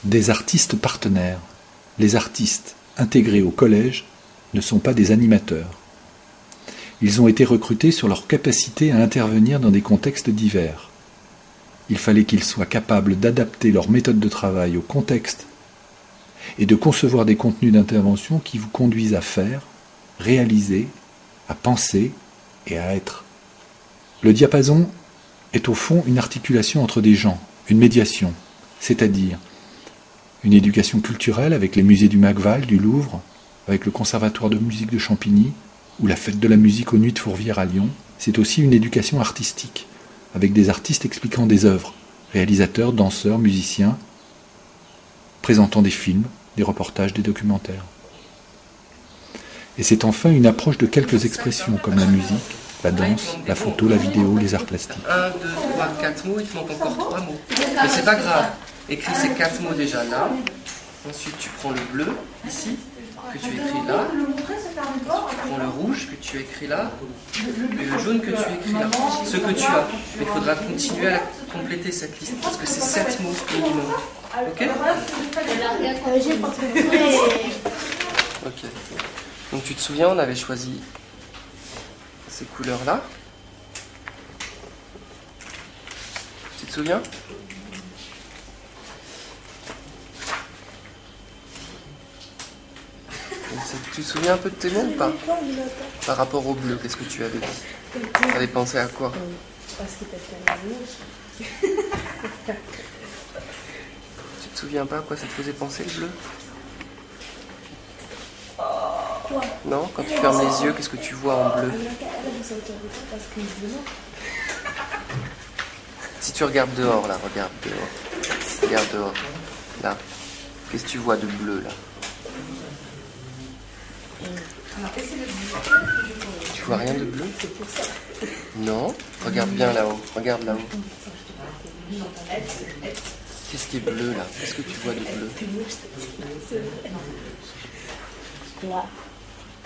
Des artistes partenaires. Les artistes intégrés au collège ne sont pas des animateurs. Ils ont été recrutés sur leur capacité à intervenir dans des contextes divers. Il fallait qu'ils soient capables d'adapter leur méthode de travail au contexte et de concevoir des contenus d'intervention qui vous conduisent à faire, réaliser, à penser et à être. Le diapason est au fond une articulation entre des gens, une médiation, c'est-à-dire une éducation culturelle avec les musées du Macval, du Louvre, avec le Conservatoire de musique de Champigny, ou la fête de la musique aux Nuits de Fourvière à Lyon. C'est aussi une éducation artistique, avec des artistes expliquant des œuvres, réalisateurs, danseurs, musiciens, présentant des films, des reportages, des documentaires. Et c'est enfin une approche de quelques expressions comme la musique, la danse, la photo, la vidéo, les arts plastiques. 1, 2, 3, 4 mots, il te manque encore 3 mots. Mais c'est pas grave. Écris ces 4 mots déjà là. Ensuite tu prends le bleu, ici, que tu écris là. Tu prends le rouge que tu écris là. Et le jaune que tu écris là. Ce que tu as. Mais il faudra continuer à compléter cette liste parce que c'est 7 mots minimum. Ok? Ok. Donc tu te souviens, on avait choisi ces couleurs-là. Tu te souviens? Tu te souviens un peu de tes mots ou pas? Par rapport au bleu, qu'est-ce que tu avais dit? Tu avais pensé à quoi? Tu te souviens pas à quoi ça te faisait penser le bleu? Non? Quand tu fermes les yeux, qu'est-ce que tu vois en bleu? Si tu regardes dehors, là, regarde dehors. Regarde dehors. Là. Qu'est-ce que tu vois de bleu, là? Tu vois rien de bleu? Non? Regarde bien là-haut. Regarde là-haut. Qu'est-ce qui est bleu, là? Qu'est-ce que tu vois de bleu?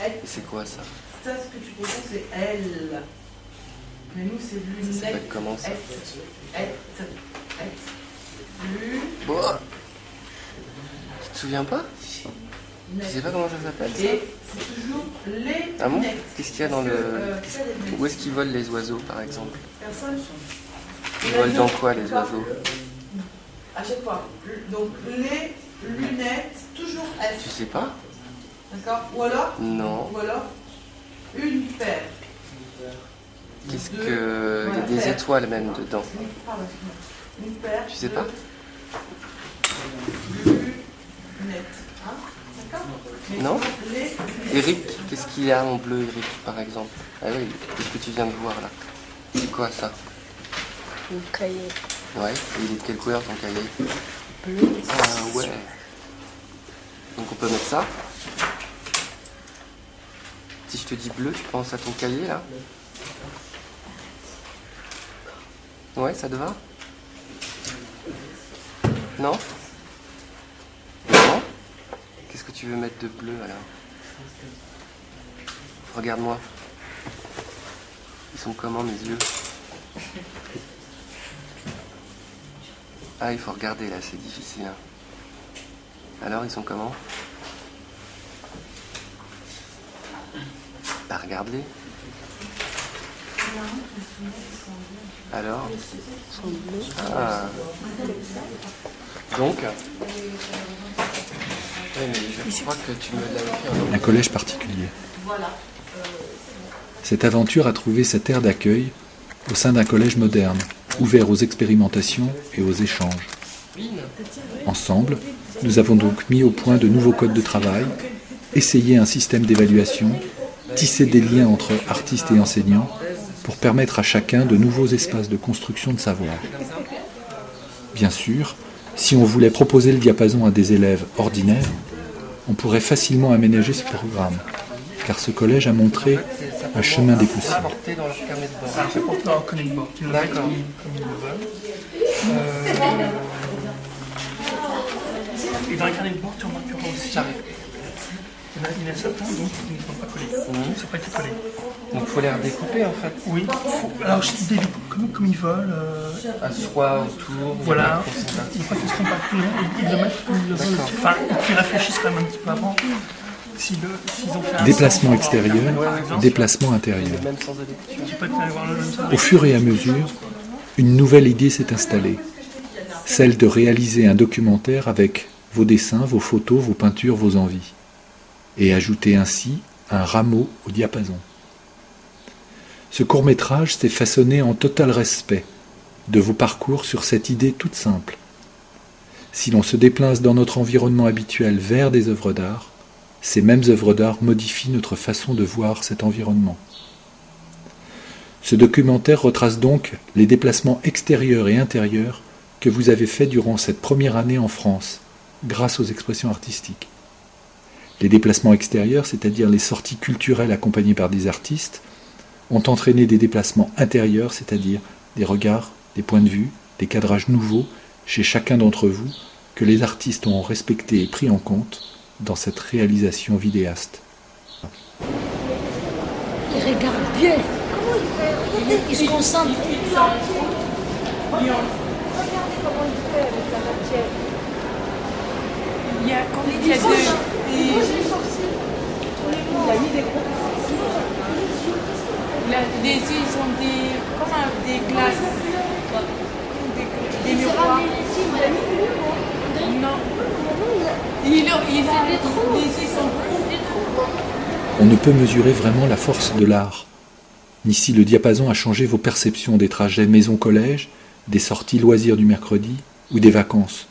Et c'est quoi ça? Ça, ce que tu comprends, c'est elle. Mais nous, c'est lunette. Ça s'appelle comment ça? Bon. Tu te souviens pas? Tu sais pas comment ça s'appelle ça? Et c'est toujours les Ah bon? lunettes. Qu'est-ce qu'il y a dans le... Où est-ce qu'ils volent les oiseaux par exemple? Personne. Ils volent dans quoi les oiseaux? À chaque fois. Donc les lunettes, toujours elles. Tu sais pas? D'accord? Ou alors? Non. Ou alors une paire. Qu'est-ce que... Il y a des étoiles même dedans. Une paire. Tu sais pas? Lunettes. Hein? D'accord? Non? Eric, qu'est-ce qu'il y a en bleu, Eric, par exemple? Ah oui, qu'est-ce que tu viens de voir là? C'est quoi ça? Un cahier. Ouais, et il est de quelle couleur ton cahier? Bleu. Ah ouais. Donc on peut mettre ça. Si je te dis bleu, tu penses à ton cahier là? Ouais, ça te va? Non? Non? Qu'est-ce que tu veux mettre de bleu alors? Regarde-moi. Ils sont comment mes yeux? Ah, il faut regarder là, c'est difficile. Hein. Alors, ils sont comment? Bah, regarde-les. Alors? Ils sont bleus. Ah. Donc? Oui, mais je crois que tu me l'as écrit. Un collège particulier. Cette aventure a trouvé sa terre d'accueil au sein d'un collège moderne, ouvert aux expérimentations et aux échanges. Ensemble, nous avons donc mis au point de nouveaux codes de travail, essayé un système d'évaluation, tissé des liens entre artistes et enseignants pour permettre à chacun de nouveaux espaces de construction de savoir. Bien sûr, si on voulait proposer le diapason à des élèves ordinaires, on pourrait facilement aménager ce programme, car ce collège a montré un chemin des possibles. Porté dans leur carnet de bord. C'est porté dans le carnet de bord. Ils le mettent D'accord. comme ils le veulent. Et dans le carnet de bord, tu remarqueras aussi Il y en a certains donc, qui ne sont pas collés. Mhm. Ça n'a pas été collé. Donc il faut les redécouper en fait. Oui, alors je dis comme ils veulent. À soi, autour, Voilà, il y a pas de il ne faut pas qu'ils se trompent pas. Ils le mettent comme ils le veulent. Enfin, qu'ils réfléchissent quand même un petit peu avant. S'ils ont fait un Déplacement sens, extérieur, par exemple, déplacement intérieur. même sens de lecture. tu peux aller voir le même sens. Au fur et à mesure, une nouvelle idée s'est installée, celle de réaliser un documentaire avec vos dessins, vos photos, vos peintures, vos envies, et ajouter ainsi un rameau au diapason. Ce court-métrage s'est façonné en total respect de vos parcours sur cette idée toute simple. Si l'on se déplace dans notre environnement habituel vers des œuvres d'art, ces mêmes œuvres d'art modifient notre façon de voir cet environnement. Ce documentaire retrace donc les déplacements extérieurs et intérieurs que vous avez faits durant cette première année en France, grâce aux expressions artistiques. Les déplacements extérieurs, c'est-à-dire les sorties culturelles accompagnées par des artistes, ont entraîné des déplacements intérieurs, c'est-à-dire des regards, des points de vue, des cadrages nouveaux chez chacun d'entre vous que les artistes ont respecté et pris en compte dans cette réalisation vidéaste. Il regarde bien. Il se concentre. Regardez comment il fait avec la matière. Il y a combien de... Il a mis des gros. Les yeux, ils sont des glaces. Des miroirs. Non. Les yeux sont On ne peut mesurer vraiment la force de l'art, ni si le diapason a changé vos perceptions des trajets maison-collège, des sorties loisirs du mercredi ou des vacances,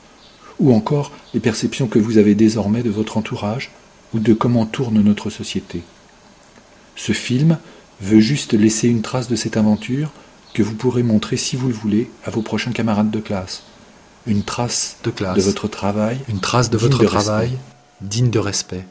ou encore les perceptions que vous avez désormais de votre entourage ou de comment tourne notre société. Ce film veut juste laisser une trace de cette aventure que vous pourrez montrer si vous le voulez à vos prochains camarades de classe. Une trace de votre travail, une trace de votre travail digne de respect.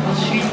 Ensuite,